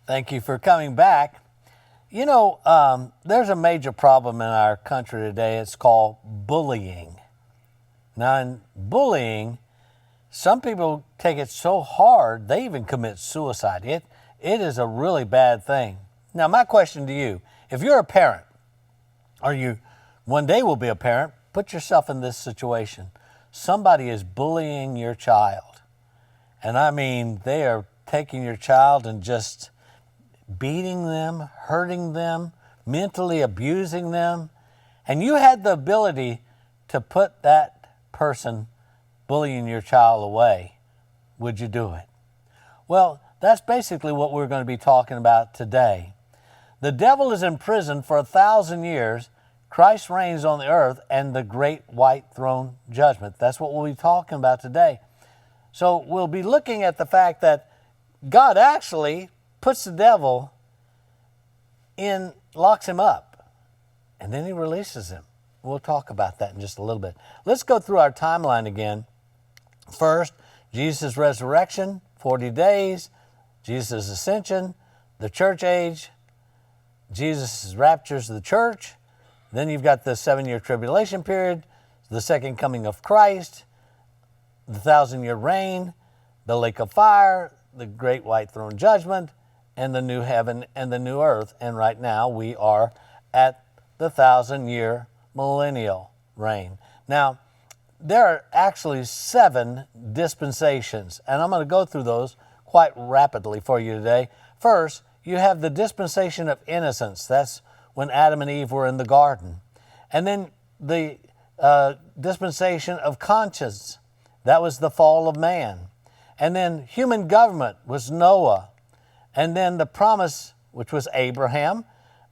Thank you for coming back. There's a major problem in our country today. It's called bullying. Now, in bullying, some people take it so hard, they even commit suicide. It is a really bad thing. Now, my question to you, if you're a parent, or you one day will be a parent, put yourself in this situation. Somebody is bullying your child. And I mean, they are taking your child and just beating them, hurting them, mentally abusing them, and you had the ability to put that person bullying your child away, would you do it? Well, that's basically what we're going to be talking about today. The devil is in prison for 1,000 years. Christ reigns on the earth and the great white throne judgment. That's what we'll be talking about today. So we'll be looking at the fact that God actually puts the devil in, locks him up, and then he releases him. We'll talk about that in just a little bit. Let's go through our timeline again. First, Jesus' resurrection, 40 days, Jesus' ascension, the church age, Jesus' raptures of the church. Then you've got the 7-year tribulation period, the second coming of Christ, the 1,000-year reign, the lake of fire, the great white throne judgment, and the new heaven and the new earth. And right now we are at the 1,000-year millennial reign. Now, there are actually 7 dispensations, and I'm going to go through those quite rapidly for you today. First, you have the dispensation of innocence. That's when Adam and Eve were in the garden. And then the dispensation of conscience. That was the fall of man. And then human government was Noah. And then the promise, which was Abraham.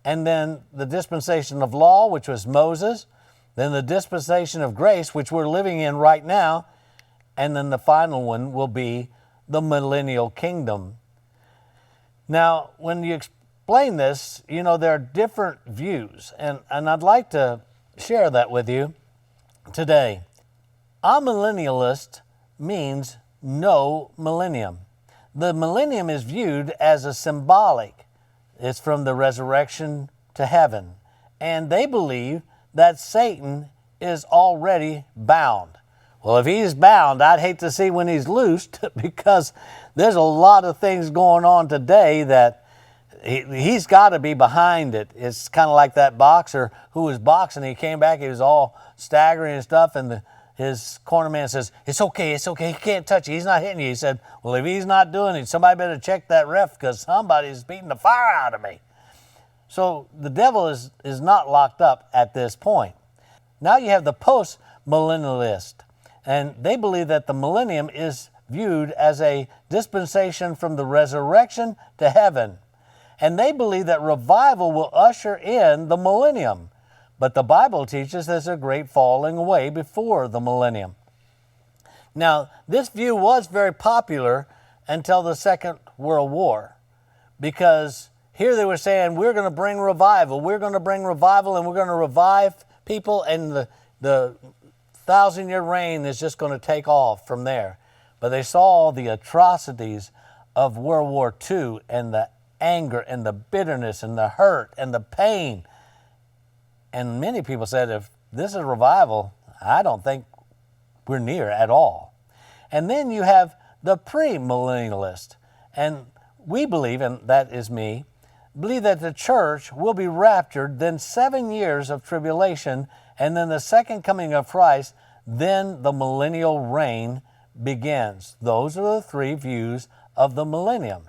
And then the dispensation of law, which was Moses. Then the dispensation of grace, which we're living in right now. And then the final one will be the millennial kingdom. Now, when you explain this, there are different views. And I'd like to share that with you today. Amillennialist means no millennium. The millennium is viewed as a symbolic. It's from the resurrection to heaven. And they believe that Satan is already bound. Well, if he's bound, I'd hate to see when he's loosed, because there's a lot of things going on today that he's got to be behind it. It's kind of like that boxer who was boxing. He came back, he was all staggering and stuff, and his corner man says, it's okay, he can't touch you, he's not hitting you. He said, well, if he's not doing it, somebody better check that ref, because somebody's beating the fire out of me. So the devil is not locked up at this point. Now you have the post-millennialist, and they believe that the millennium is viewed as a dispensation from the resurrection to heaven. And they believe that revival will usher in the millennium. But the Bible teaches there's a great falling away before the millennium. Now, this view was very popular until the Second World War, because here they were saying, we're going to bring revival. We're going to bring revival, and we're going to revive people, and the 1,000-year reign is just going to take off from there. But they saw the atrocities of World War II and the anger and the bitterness and the hurt and the pain. And many people said, if this is revival, I don't think we're near at all. And then you have the pre-millennialist. And we believe, and that is me, believe that the church will be raptured, then 7 years of tribulation, and then the second coming of Christ, then the millennial reign begins. Those are the 3 views of the millennium.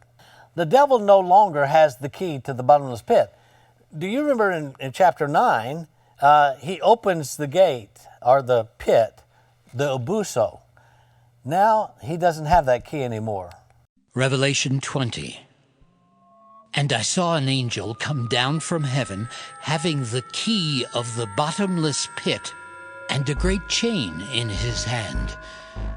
The devil no longer has the key to the bottomless pit. Do you remember in chapter 9, he opens the gate, or the pit, the abuso. Now he doesn't have that key anymore. Revelation 20. And I saw an angel come down from heaven, having the key of the bottomless pit, and a great chain in his hand.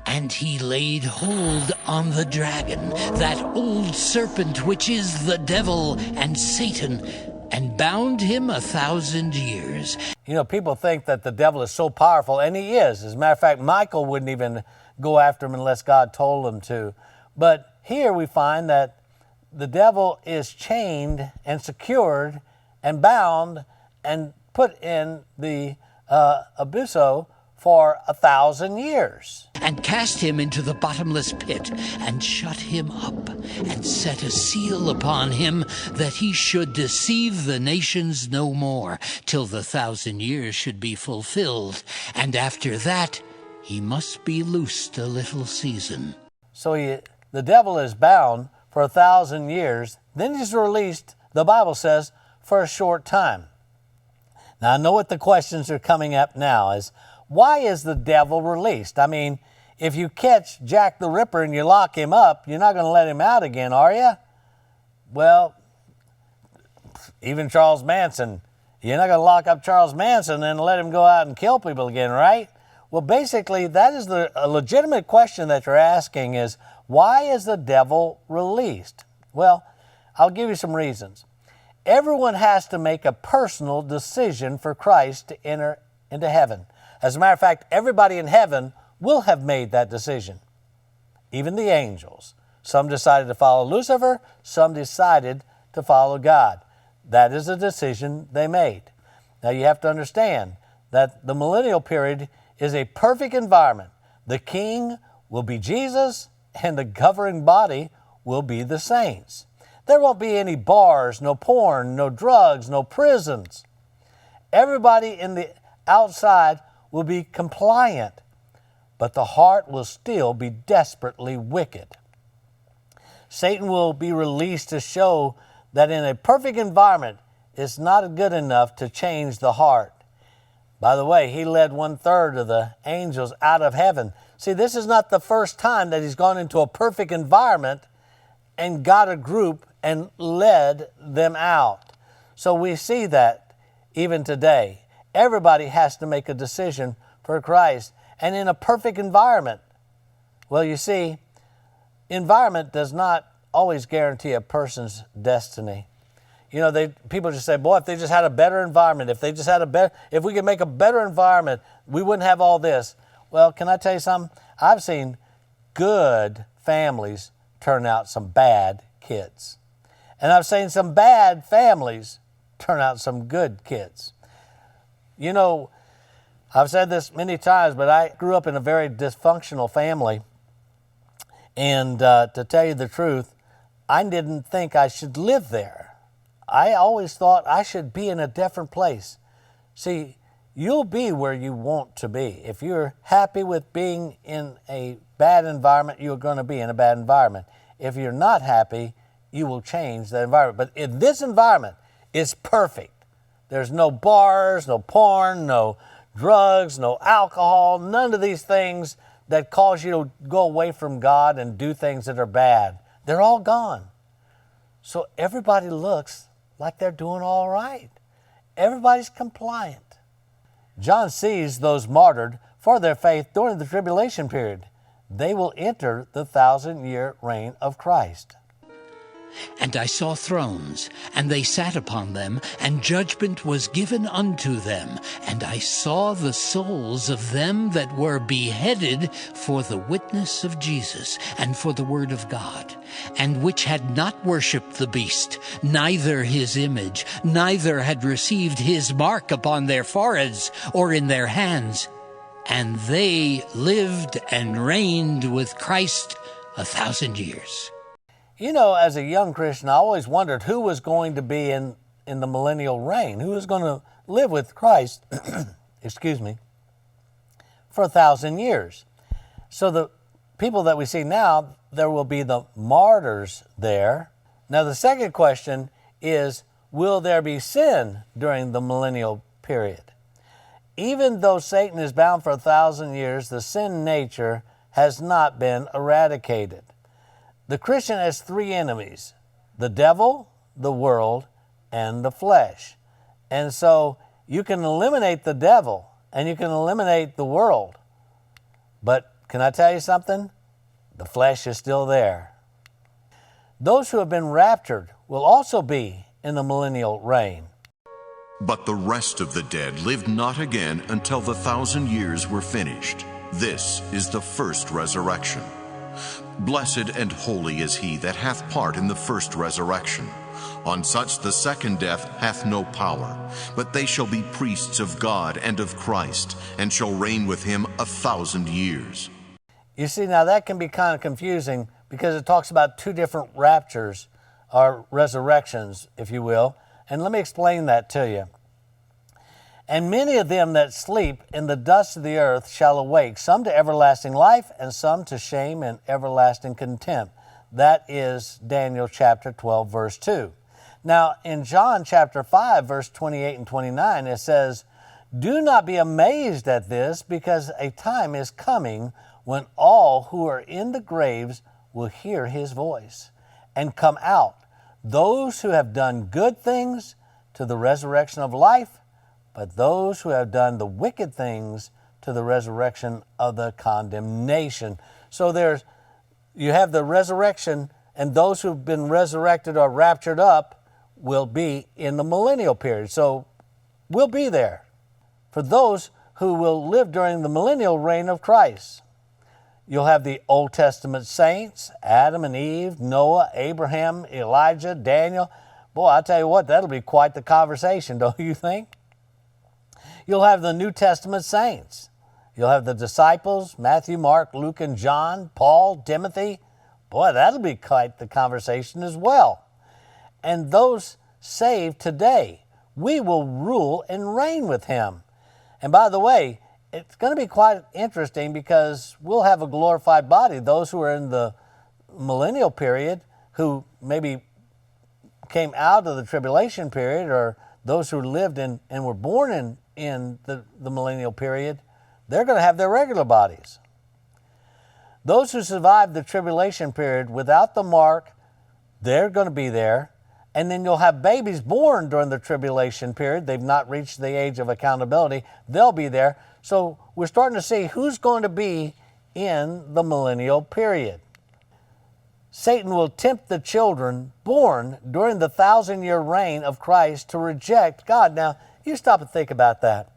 And he laid hold on the dragon, that old serpent which is the devil and Satan, and bound him 1,000 years. People think that the devil is so powerful, and he is. As a matter of fact, Michael wouldn't even go after him unless God told him to. But here we find that the devil is chained and secured and bound and put in the abysso for 1,000 years. And cast him into the bottomless pit, and shut him up, and set a seal upon him, that he should deceive the nations no more, till the 1,000 years should be fulfilled. And after that he must be loosed a little season. So the devil is bound for 1,000 years, then he's released, the Bible says, for a short time. Now I know what the questions are coming up now is, why is the devil released? I mean, if you catch Jack the Ripper and you lock him up, you're not going to let him out again, are you? Well, even Charles Manson, you're not going to lock up Charles Manson and let him go out and kill people again, right? Well, basically, that is a legitimate question that you're asking is, why is the devil released? Well, I'll give you some reasons. Everyone has to make a personal decision for Christ to enter into heaven. As a matter of fact, everybody in heaven will have made that decision, even the angels. Some decided to follow Lucifer, some decided to follow God. That is a decision they made. Now you have to understand that the millennial period is a perfect environment. The king will be Jesus, and the governing body will be the saints. There won't be any bars, no porn, no drugs, no prisons. Everybody in the outside will be compliant, but the heart will still be desperately wicked. Satan will be released to show that in a perfect environment, it's not good enough to change the heart. By the way, he led 1/3 of the angels out of heaven. See, this is not the first time that he's gone into a perfect environment and got a group and led them out. So we see that even today. Everybody has to make a decision for Christ, and in a perfect environment. Well, you see, environment does not always guarantee a person's destiny. You know, people just say, boy, if they just had a better environment, if we could make a better environment, we wouldn't have all this. Well, can I tell you something? I've seen good families turn out some bad kids. And I've seen some bad families turn out some good kids. You know, I've said this many times, but I grew up in a very dysfunctional family. And to tell you the truth, I didn't think I should live there. I always thought I should be in a different place. See, you'll be where you want to be. If you're happy with being in a bad environment, you're going to be in a bad environment. If you're not happy, you will change the environment. But in this environment, it's perfect. There's no bars, no porn, no drugs, no alcohol, none of these things that cause you to go away from God and do things that are bad. They're all gone. So everybody looks like they're doing all right. Everybody's compliant. John sees those martyred for their faith during the tribulation period. They will enter the 1,000-year reign of Christ. And I saw thrones, and they sat upon them, and judgment was given unto them. And I saw the souls of them that were beheaded for the witness of Jesus, and for the word of God, and which had not worshipped the beast, neither his image, neither had received his mark upon their foreheads or in their hands. And they lived and reigned with Christ 1,000 years. You know, as a young Christian, I always wondered who was going to be in the millennial reign, who was going to live with Christ, for 1,000 years. So the people that we see now, there will be the martyrs there. Now the second question is, will there be sin during the millennial period? Even though Satan is bound for 1,000 years, the sin nature has not been eradicated. The Christian has three enemies: the devil, the world, and the flesh. And so you can eliminate the devil and you can eliminate the world. But can I tell you something? The flesh is still there. Those who have been raptured will also be in the millennial reign. But the rest of the dead lived not again until the 1,000 years were finished. This is the first resurrection. Blessed and holy is he that hath part in the first resurrection. On such the second death hath no power, but they shall be priests of God and of Christ, and shall reign with him 1,000 years. You see, now that can be kind of confusing because it talks about two different raptures or resurrections, if you will. And let me explain that to you. And many of them that sleep in the dust of the earth shall awake, some to everlasting life, and some to shame and everlasting contempt. That is Daniel chapter 12, verse 2. Now, in John chapter 5, verse 28 and 29, it says, "Do not be amazed at this, because a time is coming when all who are in the graves will hear his voice and come out, those who have done good things to the resurrection of life, but those who have done the wicked things to the resurrection of the condemnation." So you have the resurrection, and those who've been resurrected or raptured up will be in the millennial period. So we'll be there for those who will live during the millennial reign of Christ. You'll have the Old Testament saints, Adam and Eve, Noah, Abraham, Elijah, Daniel. Boy, I tell you what, that'll be quite the conversation, don't you think? You'll have the New Testament saints. You'll have the disciples, Matthew, Mark, Luke, and John, Paul, Timothy. Boy, that'll be quite the conversation as well. And those saved today, we will rule and reign with him. And by the way, it's going to be quite interesting because we'll have a glorified body. Those who are in the millennial period, who maybe came out of the tribulation period, or those who lived in and were born in the millennial period, they're going to have their regular bodies. Those who survived the tribulation period without the mark, they're going to be there. And then you'll have babies born during the tribulation period. They've not reached the age of accountability. They'll be there. So we're starting to see who's going to be in the millennial period. Satan will tempt the children born during the 1,000-year reign of Christ to reject God. Now, you stop and think about that.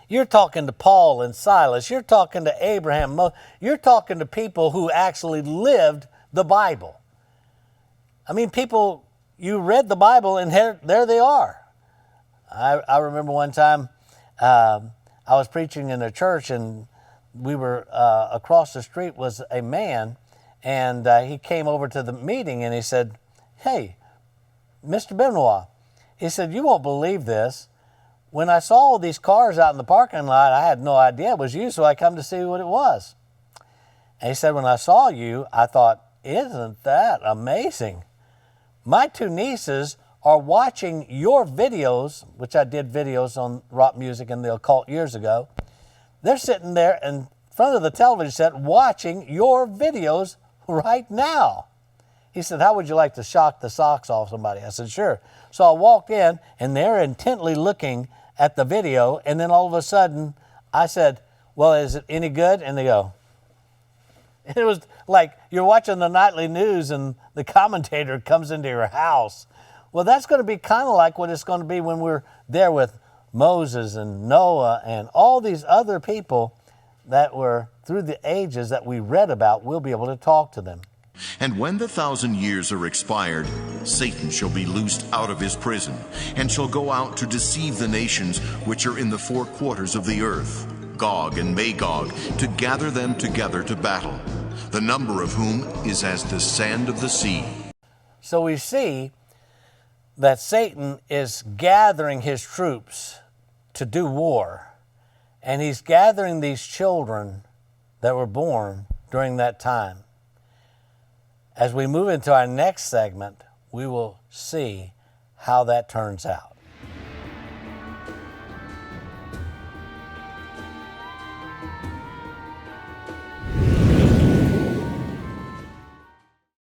You're talking to Paul and Silas. You're talking to Abraham. You're talking to people who actually lived the Bible. I mean, people, you read the Bible and there they are. I remember one time I was preaching in a church, and we were across the street was a man, and he came over to the meeting and he said, "Hey, Mr. Benoit," he said, "you won't believe this. When I saw all these cars out in the parking lot, I had no idea it was you, so I come to see what it was." And he said, "When I saw you, I thought, isn't that amazing? My two nieces are watching your videos," which I did videos on rock music and the occult years ago. "They're sitting there in front of the television set watching your videos right now." He said, "How would you like to shock the socks off somebody?" I said, "Sure." So I walked in, and they're intently looking at the video, and then all of a sudden, I said, "Well, is it any good?" And they go. It was like you're watching the nightly news and the commentator comes into your house. Well, that's going to be kind of like what it's going to be when we're there with Moses and Noah and all these other people that were through the ages that we read about. We'll be able to talk to them. And when the 1,000 years are expired, Satan shall be loosed out of his prison, and shall go out to deceive the nations which are in the four quarters of the earth, Gog and Magog, to gather them together to battle, the number of whom is as the sand of the sea. So we see that Satan is gathering his troops to do war, and he's gathering these children that were born during that time. As we move into our next segment, we will see how that turns out.